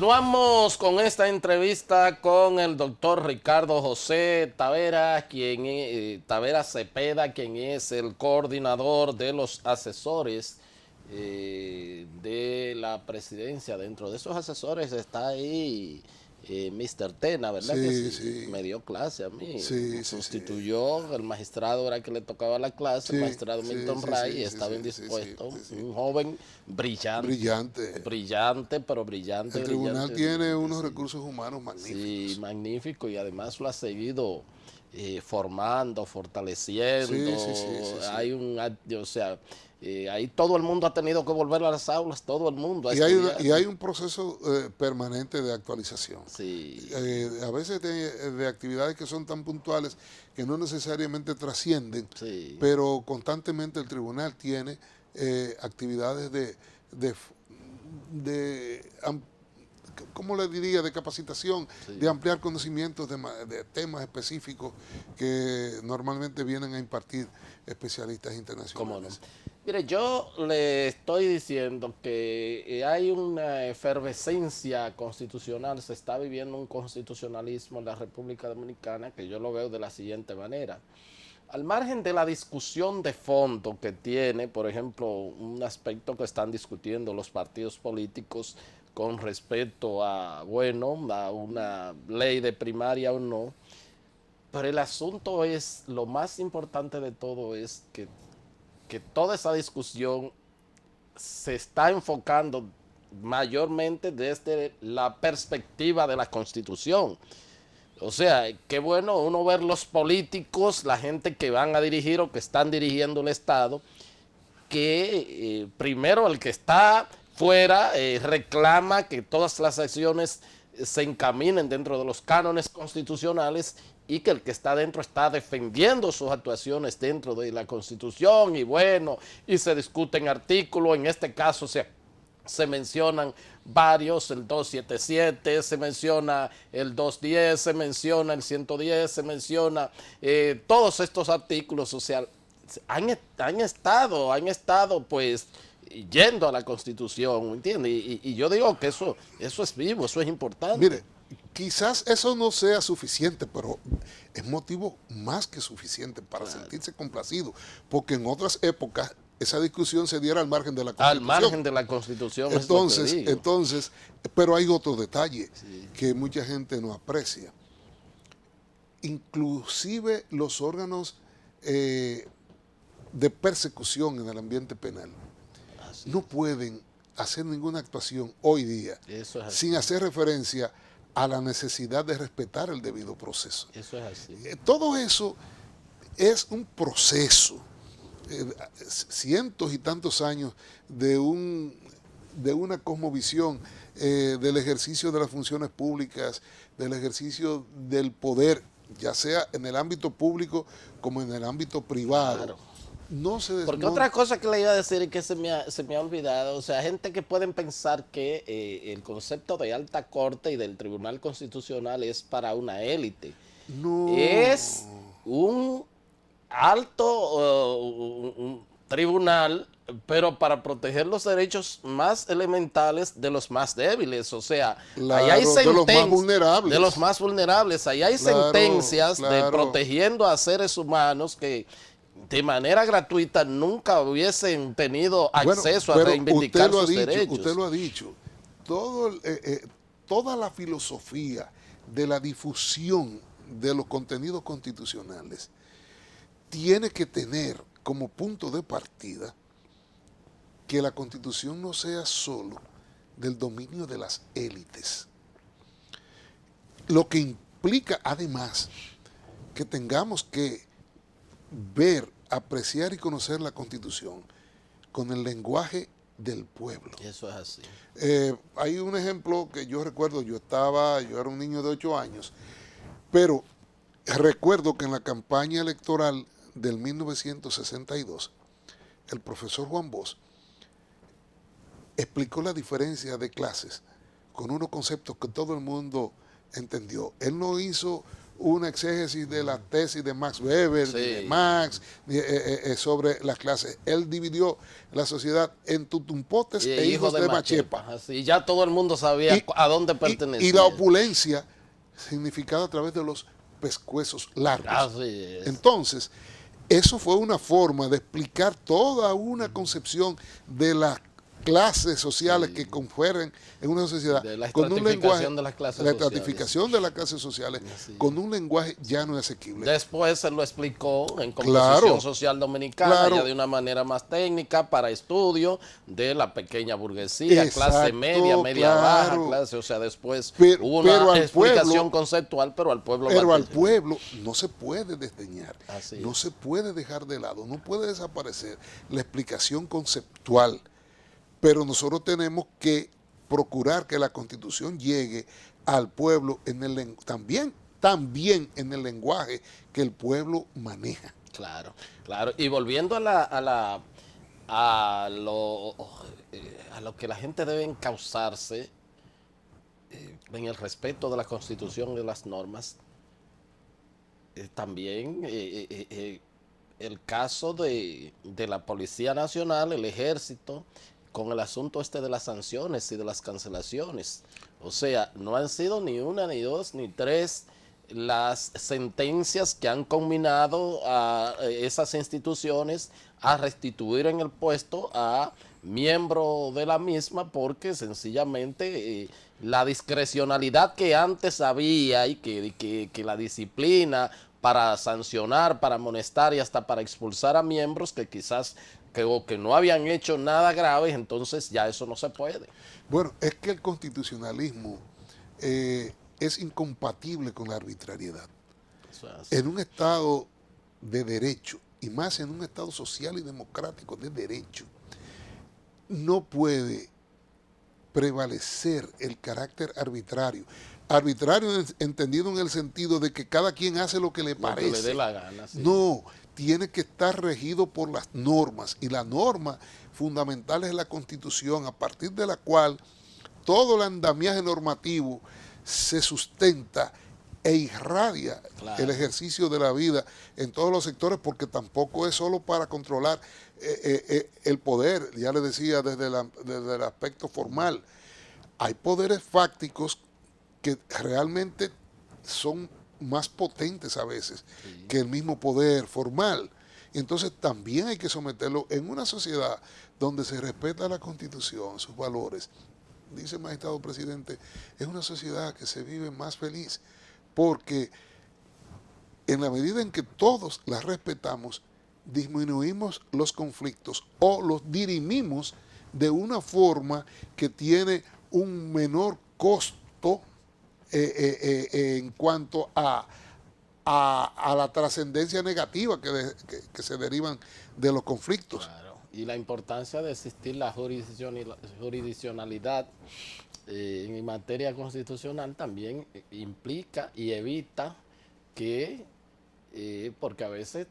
Continuamos con esta entrevista con el doctor Ricardo José Tavera, Tavera Cepeda, quien es el coordinador de los asesores de la presidencia. Dentro de esos asesores está ahí Mr. Tena, ¿verdad? Que Sí, sí, sí. me dio clase a mí. Sí, sí, Sustituyó el magistrado, era que le tocaba la clase, el sí, magistrado sí, Milton sí, Ray, y sí, sí, estaba sí, sí, sí, indispuesto. sí, sí. Un joven brillante. Brillante. Brillante, pero brillante, El tribunal brillante, tiene brillante, unos sí. recursos humanos Sí, magníficos. magnífico, y además lo ha seguido formando, Sí, sí, sí, fortaleciendo. sí, sí. Hay o sea, ahí todo el mundo ha tenido que volver a las aulas, todo el mundo a estudiar. Y hay un proceso permanente de actualización. Sí, A veces de actividades que son tan puntuales que no necesariamente trascienden, sí, pero constantemente el tribunal tiene actividades de, de ¿cómo le diría?, de capacitación, de sí. ampliar conocimientos de temas específicos que normalmente vienen a impartir especialistas ¿Cómo no? internacionales. Mire, yo le estoy diciendo que hay una efervescencia constitucional, se está viviendo un constitucionalismo en la República Dominicana que yo lo veo de la siguiente manera. Al margen de la discusión de fondo que tiene, por ejemplo, un aspecto que están discutiendo los partidos políticos con respecto a, bueno, a una ley de primaria o no, pero el asunto es, lo más importante de todo es que toda esa discusión se está enfocando mayormente desde la perspectiva de la Constitución. O sea, qué bueno uno ver los políticos, la gente que van a dirigir o que están dirigiendo el Estado, que primero el que está fuera reclama que todas las acciones se encaminen dentro de los cánones constitucionales, y que el que está dentro está defendiendo sus actuaciones dentro de la Constitución, y bueno, y se discuten artículos, en este caso se mencionan varios, el 277, se menciona el 210, se menciona el 110, se menciona todos estos artículos, o sea, han estado pues yendo a la Constitución, ¿entiendes? Y yo digo que eso es vivo, eso es importante. Mire, quizás eso no sea suficiente, pero es motivo más que suficiente para Claro. sentirse complacido, porque en otras épocas esa discusión se diera al margen de la Al Constitución. margen de la Constitución, es lo que digo. Entonces, pero hay otro detalle Sí. que mucha gente no aprecia. Inclusive los órganos de persecución en el ambiente penal Así no pueden hacer ninguna actuación hoy día Eso es así. sin hacer referencia a la necesidad de respetar el debido proceso. Eso es así. Todo eso es un proceso, cientos y tantos años de una cosmovisión del ejercicio de las funciones públicas, del ejercicio del poder, ya sea en el ámbito público como en el ámbito privado. Claro. No se Porque otra cosa que le iba a decir y que se me ha olvidado, o sea, gente que pueden pensar que el concepto de alta corte y del Tribunal Constitucional es para una élite. no, Es un alto un tribunal, pero para proteger los derechos más elementales de los más débiles. O sea, ahí hay claro, de los más vulnerables. de los más vulnerables. Ahí hay Claro, sentencias de claro. protegiendo a seres humanos que de manera gratuita nunca hubiesen tenido acceso a pero reivindicar sus derechos. usted lo ha dicho. Toda la filosofía de la difusión de los contenidos constitucionales tiene que tener como punto de partida que la Constitución no sea solo del dominio de las élites, lo que implica además que tengamos que ver, apreciar y conocer la Constitución con el lenguaje del pueblo. Eso es así. Hay un ejemplo que yo recuerdo, yo era un niño de 8 años, pero recuerdo que en la campaña electoral del 1962, el profesor Juan Bosch explicó la diferencia de clases con unos conceptos que todo el mundo entendió. Él no hizo una exégesis de la tesis de Max Weber, Sí. de Marx, sobre las clases. Él dividió la sociedad en tutumpotes Y e hijos de Machepa. Así, ya todo el mundo sabía Y, a dónde pertenecía. y la opulencia significada a través de los pescuezos largos. Así es. Entonces, eso fue una forma de explicar toda una concepción de las clases sociales que confieren en una sociedad De la con un lenguaje, estratificación de las clases la sociales. estratificación de las clases sociales Así. con un lenguaje llano y asequible. Después se lo explicó en Composición Claro, Social Dominicana, claro. ya de una manera más técnica, para estudio de la pequeña burguesía, clase Exacto, media, media claro. baja, clase, o sea, después Pero hubo una al explicación pueblo, conceptual, pero al pueblo Pero al batido. pueblo no se puede desdeñar, Así no es. se puede dejar de lado, no puede desaparecer la explicación conceptual. Pero nosotros tenemos que procurar que la Constitución llegue al pueblo también en el lenguaje que el pueblo maneja. Claro, claro. Y volviendo a lo que la gente debe encauzarse en el respeto de la Constitución y de las normas, también el caso de la Policía Nacional, el Ejército, con el asunto este de las sanciones y de las cancelaciones. O sea, no han sido ni una, ni dos, ni tres las sentencias que han combinado a esas instituciones a restituir en el puesto a miembro de la misma, porque sencillamente la discrecionalidad que antes había y que la disciplina para sancionar, para amonestar y hasta para expulsar a miembros que quizás que no habían hecho nada grave, entonces ya eso no se puede. Bueno, es que el constitucionalismo es incompatible con la arbitrariedad. Eso es así. En un Estado de derecho, y más en un Estado social y democrático de derecho, no puede prevalecer el carácter arbitrario. Arbitrario entendido en el sentido de que cada quien hace lo que le parece. Lo que le dé la gana, sí. No, tiene que estar regido por las normas, y la norma fundamental es la Constitución, a partir de la cual todo el andamiaje normativo se sustenta e irradia el ejercicio de la vida en todos los sectores, porque tampoco es solo para controlar el poder, ya le decía, desde el aspecto formal. Hay poderes fácticos que realmente son más potentes a veces que el mismo poder formal. Entonces también hay que someterlo en una sociedad donde se respeta la Constitución, sus valores. Dice el magistrado presidente, es una sociedad que se vive más feliz, porque en la medida en que todos la respetamos, disminuimos los conflictos o los dirimimos de una forma que tiene un menor costo en cuanto a la trascendencia negativa que se derivan de los conflictos. Claro. Y la importancia de existir la jurisdiccionalidad en materia constitucional también implica y evita que, porque a veces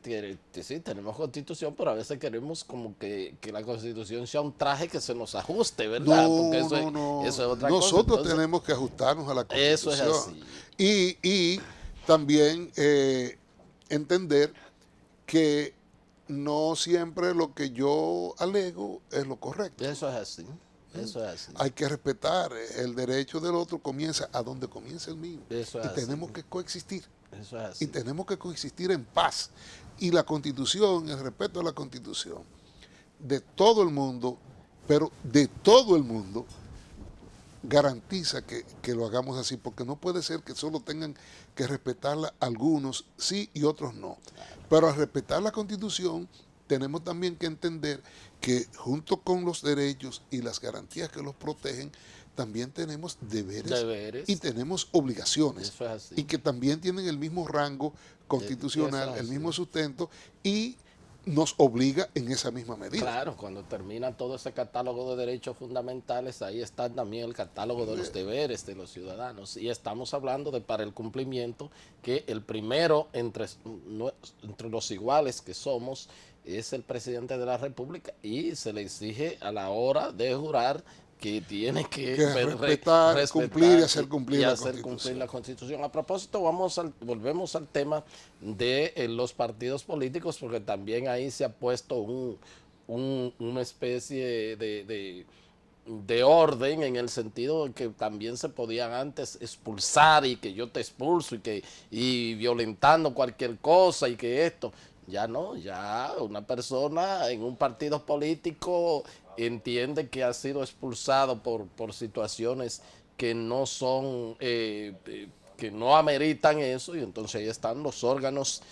sí, tenemos constitución, pero a veces queremos como que la constitución sea un traje que se nos ajuste, ¿verdad? Porque eso es otra cosa. Nosotros Entonces, tenemos que ajustarnos a la eso Constitución. es así. Y también entender que no siempre lo que yo alego es lo correcto. Eso es así. Eso es así. Hay que respetar el derecho del otro, comienza a donde comienza el mío. Eso es y así. tenemos que coexistir. Eso es así. Y tenemos que coexistir en paz. Y la Constitución, el respeto a la Constitución, de todo el mundo, pero de todo el mundo, garantiza que lo hagamos así, porque no puede ser que solo tengan que respetarla algunos sí y otros no. Pero al respetar la Constitución, tenemos también que entender que junto con los derechos y las garantías que los protegen, también tenemos deberes y tenemos obligaciones. Eso es así. Y que también tienen el mismo rango constitucional, el mismo sustento, y nos obliga en esa misma medida. Claro, cuando termina todo ese catálogo de derechos fundamentales, ahí está también el catálogo de los deberes de los ciudadanos. Y estamos hablando de para el cumplimiento, que el primero entre los iguales que somos es el presidente de la República, y se le exige a la hora de jurar que tiene que respetar, cumplir y hacer cumplir la cumplir la Constitución. A propósito, volvemos al tema de los partidos políticos, porque también ahí se ha puesto una especie de orden, en el sentido de que también se podían antes expulsar, y que yo te expulso y violentando cualquier cosa, y que esto. Ya no, ya una persona en un partido político entiende que ha sido expulsado por situaciones que no son, que no ameritan eso, y entonces ahí están los órganos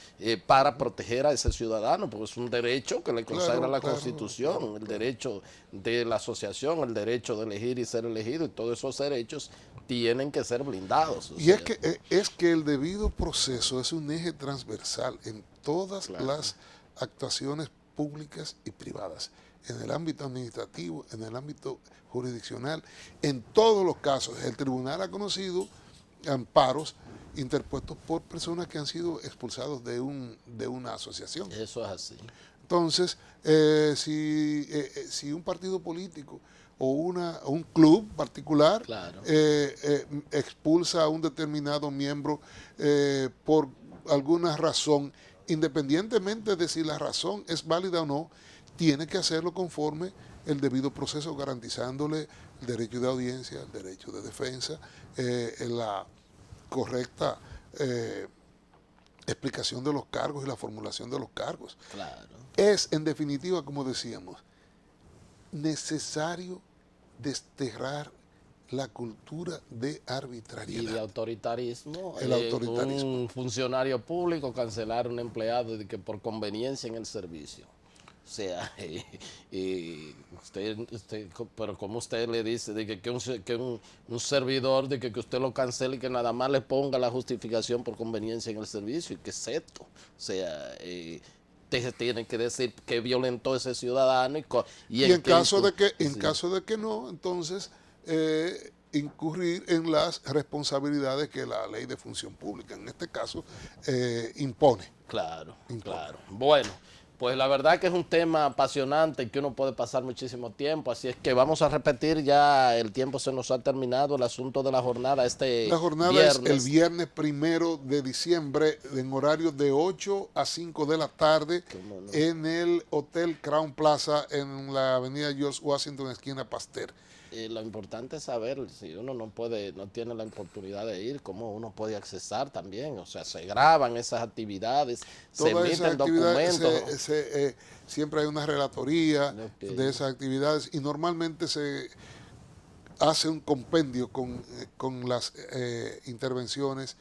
para proteger a ese ciudadano, porque es un derecho que le consagra la Constitución, el derecho de la asociación, el derecho de elegir y ser elegido, y todos esos derechos tienen que ser blindados. Y es que el debido proceso es un eje transversal en todas las actuaciones públicas y privadas, en el ámbito administrativo, en el ámbito jurisdiccional, en todos los casos. El tribunal ha conocido amparos interpuestos por personas que han sido expulsados de una asociación. Eso es así. Entonces, si un partido político o un club particular expulsa a un determinado miembro por alguna razón, independientemente de si la razón es válida o no, tiene que hacerlo conforme el debido proceso, garantizándole el derecho de audiencia, el derecho de defensa, la correcta explicación de los cargos y la formulación de los cargos. Claro. Es, en definitiva, como decíamos, necesario desterrar la cultura de arbitrariedad. Y de autoritarismo. El autoritarismo. Un funcionario público cancelar a un empleado de que por conveniencia en el servicio. O sea, pero como usted le dice, de que un servidor, de que usted lo cancele y que nada más le ponga la justificación por conveniencia en el servicio, y que es esto. O sea, usted tiene que decir que violentó ese ciudadano. Y en caso de que no, entonces incurrir en las responsabilidades que la ley de función pública, en este caso, impone. Claro. Bueno, pues la verdad que es un tema apasionante y que uno puede pasar muchísimo tiempo, así es que vamos a repetir, ya el tiempo se nos ha terminado, el asunto de la jornada La jornada viernes. Es el viernes 1 de diciembre en horario de 8 a 5 de la tarde en el Hotel Crown Plaza en la avenida George Washington, esquina Pasteur. Lo importante es saber, si uno no tiene la oportunidad de ir, cómo uno puede accesar también. O sea, se graban esas actividades, se emiten documentos. Siempre hay una relatoría de esas actividades y normalmente se hace un compendio con las intervenciones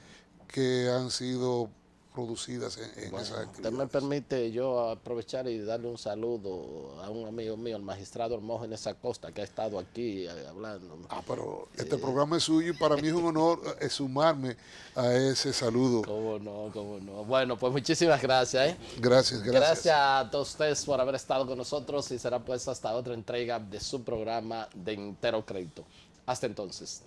que han sido producidas en esas actividades. Usted me permite yo aprovechar y darle un saludo a un amigo mío, el magistrado Hermógenes Acosta, que ha estado aquí hablando. Pero este programa es suyo y para mí es un honor sumarme a ese saludo. Cómo no. Bueno, pues muchísimas gracias. Gracias. Gracias a todos ustedes por haber estado con nosotros, y será pues hasta otra entrega de su programa de Entero Crédito. Hasta entonces.